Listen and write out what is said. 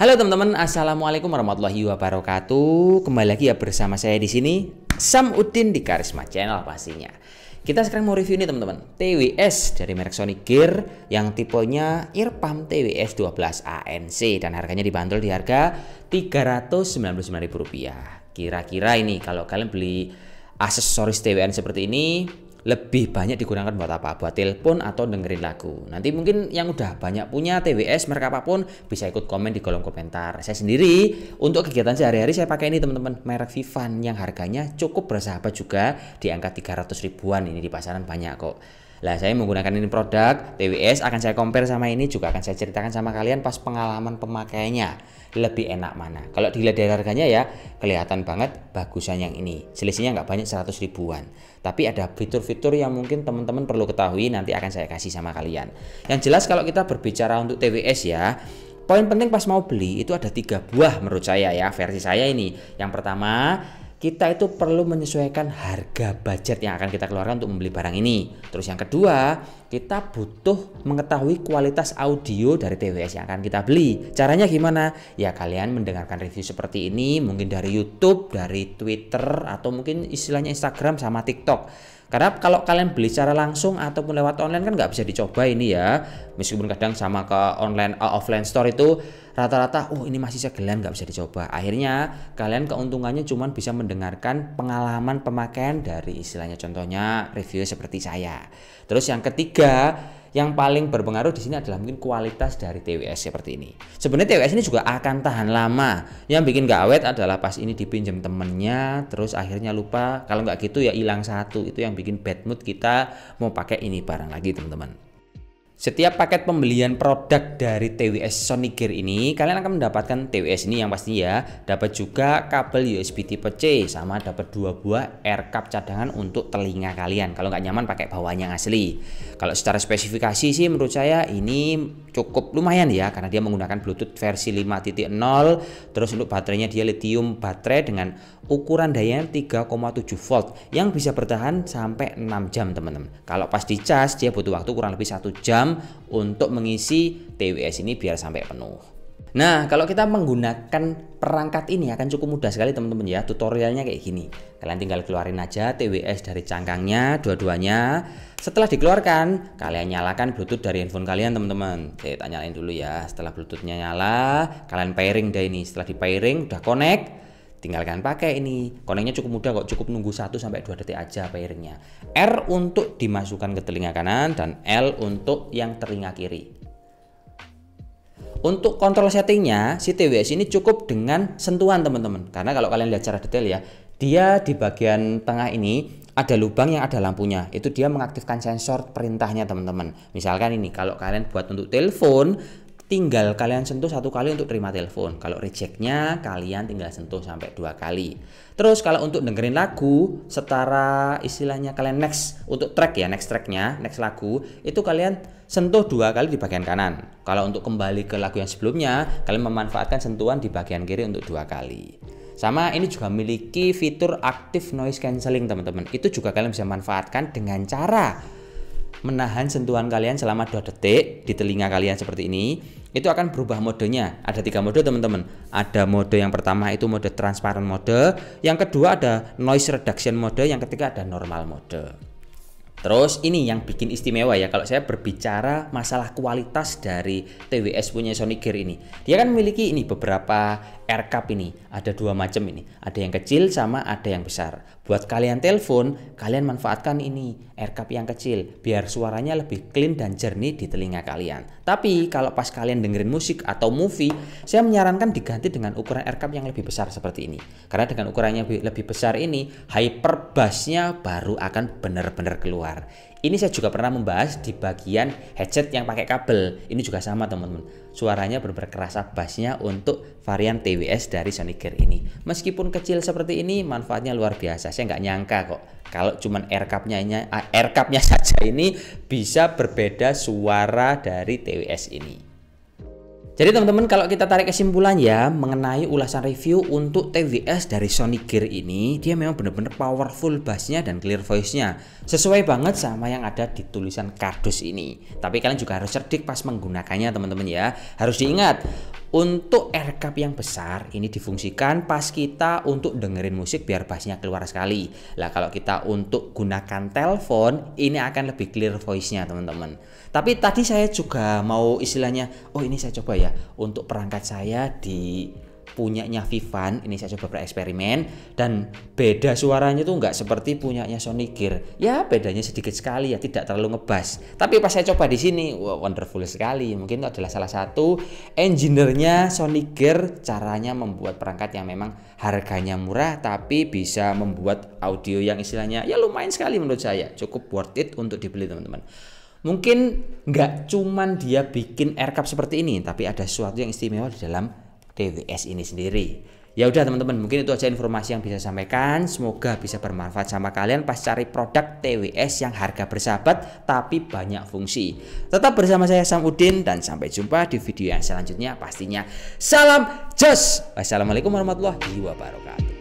Halo teman-teman, assalamualaikum warahmatullahi wabarakatuh. Kembali lagi ya bersama saya di sini, Sam Udin di Karisma Channel pastinya. Kita sekarang mau review nih teman-teman, TWS dari merek Sony Gear yang tipenya Earpump TWS 12 ANC dan harganya dibanderol di harga Rp399.000. Kira-kira ini kalau kalian beli aksesoris TWS seperti ini lebih banyak digunakan buat apa? Buat telepon atau dengerin lagu. Nanti mungkin yang udah banyak punya TWS merek apapun bisa ikut komen di kolom komentar. Saya sendiri untuk kegiatan sehari-hari saya pakai ini teman-teman, merek Vivan yang harganya cukup bersahabat juga di angka 300 ribuan. Ini di pasaran banyak kok. Lah saya menggunakan ini produk TWS, akan saya compare sama ini, juga akan saya ceritakan sama kalian pas pengalaman pemakaiannya lebih enak mana. Kalau dilihat dari harganya ya kelihatan banget bagusan yang ini, selisihnya nggak banyak 100 ribuan, tapi ada fitur-fitur yang mungkin teman-teman perlu ketahui, nanti akan saya kasih sama kalian. Yang jelas kalau kita berbicara untuk TWS ya, poin penting pas mau beli itu ada 3 buah menurut saya ya, versi saya ini. Yang pertama, kita itu perlu menyesuaikan harga budget yang akan kita keluarkan untuk membeli barang ini. Terus yang kedua, kita butuh mengetahui kualitas audio dari TWS yang akan kita beli. Caranya gimana? Ya kalian mendengarkan review seperti ini, mungkin dari YouTube, dari Twitter, atau mungkin istilahnya Instagram sama TikTok. Karena kalau kalian beli secara langsung ataupun lewat online kan nggak bisa dicoba ini ya. Meskipun kadang sama ke online offline store itu rata-rata, oh ini masih segelan nggak bisa dicoba. Akhirnya kalian keuntungannya cuma bisa mendengarkan pengalaman pemakaian dari istilahnya contohnya review seperti saya. Terus yang ketiga, yang paling berpengaruh di sini adalah mungkin kualitas dari TWS seperti ini. Sebenarnya TWS ini juga akan tahan lama. Yang bikin nggak awet adalah pas ini dipinjam temennya, terus akhirnya lupa. Kalau nggak gitu ya hilang satu. Itu yang bikin bad mood kita mau pakai ini barang lagi teman-teman. Setiap paket pembelian produk dari TWS Sony Gear ini, kalian akan mendapatkan TWS ini yang pasti ya, dapat juga kabel USB tipe C, sama dapat 2 buah aircap cadangan untuk telinga kalian. Kalau nggak nyaman pakai bawahnya yang asli. Kalau secara spesifikasi sih menurut saya ini cukup lumayan ya, karena dia menggunakan Bluetooth versi 5.0. Terus untuk baterainya dia lithium baterai dengan ukuran dayanya 3,7 volt yang bisa bertahan sampai 6 jam teman-teman. Kalau pas dicas dia butuh waktu kurang lebih 1 jam untuk mengisi TWS ini biar sampai penuh. Nah, kalau kita menggunakan perangkat ini akan cukup mudah sekali teman-teman ya. Tutorialnya kayak gini. Kalian tinggal keluarin aja TWS dari cangkangnya dua-duanya. Setelah dikeluarkan, kalian nyalakan Bluetooth dari handphone kalian teman-teman. Saya tak nyalain dulu ya. Setelah Bluetoothnya nyala, kalian pairing deh ini. Setelah di pairing udah connect, tinggal kalian pakai ini. Connectnya cukup mudah kok, cukup nunggu 1-2 detik aja pairingnya. R untuk dimasukkan ke telinga kanan dan L untuk yang telinga kiri. Untuk kontrol settingnya, si TWS ini cukup dengan sentuhan teman-teman. Karena kalau kalian lihat secara detail ya, dia di bagian tengah ini ada lubang yang ada lampunya. Itu dia mengaktifkan sensor perintahnya teman-teman. Misalkan ini kalau kalian buat untuk telepon, tinggal kalian sentuh 1 kali untuk terima telepon. Kalau rejectnya kalian tinggal sentuh sampai 2 kali. Terus kalau untuk dengerin lagu, setara istilahnya kalian next untuk track ya, next tracknya, next lagu itu kalian sentuh 2 kali di bagian kanan. Kalau untuk kembali ke lagu yang sebelumnya, kalian memanfaatkan sentuhan di bagian kiri untuk 2 kali. Sama ini juga memiliki fitur active noise cancelling teman-teman. Itu juga kalian bisa manfaatkan dengan cara menahan sentuhan kalian selama 2 detik di telinga kalian seperti ini. Itu akan berubah modenya. Ada 3 mode teman-teman. Ada mode yang pertama itu mode transparent mode, yang kedua ada noise reduction mode, yang ketiga ada normal mode. Terus ini yang bikin istimewa ya kalau saya berbicara masalah kualitas dari TWS punya Sony Gear ini. Dia kan memiliki ini beberapa aircap ini, ada 2 macam ini. Ada yang kecil sama ada yang besar. Buat kalian telepon, kalian manfaatkan ini aircap yang kecil biar suaranya lebih clean dan jernih di telinga kalian. Tapi kalau pas kalian dengerin musik atau movie, saya menyarankan diganti dengan ukuran aircap yang lebih besar seperti ini. Karena dengan ukurannya lebih besar ini, hyper bass-nya baru akan benar-benar keluar. Ini saya juga pernah membahas di bagian headset yang pakai kabel. Ini juga sama teman-teman. Suaranya benar-benar kerasa bassnya untuk varian TWS dari Sony Gear ini. Meskipun kecil seperti ini, manfaatnya luar biasa. Saya nggak nyangka kok kalau cuman aircapnya saja ini bisa berbeda suara dari TWS ini. Jadi teman-teman, kalau kita tarik kesimpulan ya mengenai ulasan review untuk TWS dari Sony Gear ini, dia memang benar-benar powerful bassnya dan clear voice-nya. Sesuai banget sama yang ada di tulisan kardus ini. Tapi kalian juga harus cerdik pas menggunakannya teman-teman ya. Harus diingat, Untuk aircap yang besar ini difungsikan pas kita untuk dengerin musik biar bassnya keluar sekali. Lah kalau kita untuk gunakan telepon ini akan lebih clear voice-nya teman-teman. Tapi tadi saya juga mau istilahnya, oh ini saya coba ya untuk perangkat saya di punyanya Vivan, ini saya coba bereksperimen dan beda suaranya tuh nggak seperti punyanya Sony Gear. Ya bedanya sedikit sekali ya, tidak terlalu ngebass. Tapi pas saya coba di sini, wah, wonderful sekali. Mungkin itu adalah salah satu engineer-nya Sony Gear, caranya membuat perangkat yang memang harganya murah tapi bisa membuat audio yang istilahnya ya lumayan sekali menurut saya, cukup worth it untuk dibeli teman-teman. Mungkin nggak cuman dia bikin aircap seperti ini, tapi ada sesuatu yang istimewa di dalam TWS ini sendiri. Ya udah teman-teman, mungkin itu aja informasi yang bisa saya sampaikan. Semoga bisa bermanfaat sama kalian pas cari produk TWS yang harga bersahabat tapi banyak fungsi. Tetap bersama saya Samudin dan sampai jumpa di video yang selanjutnya pastinya. Salam jos. Wassalamualaikum warahmatullahi wabarakatuh.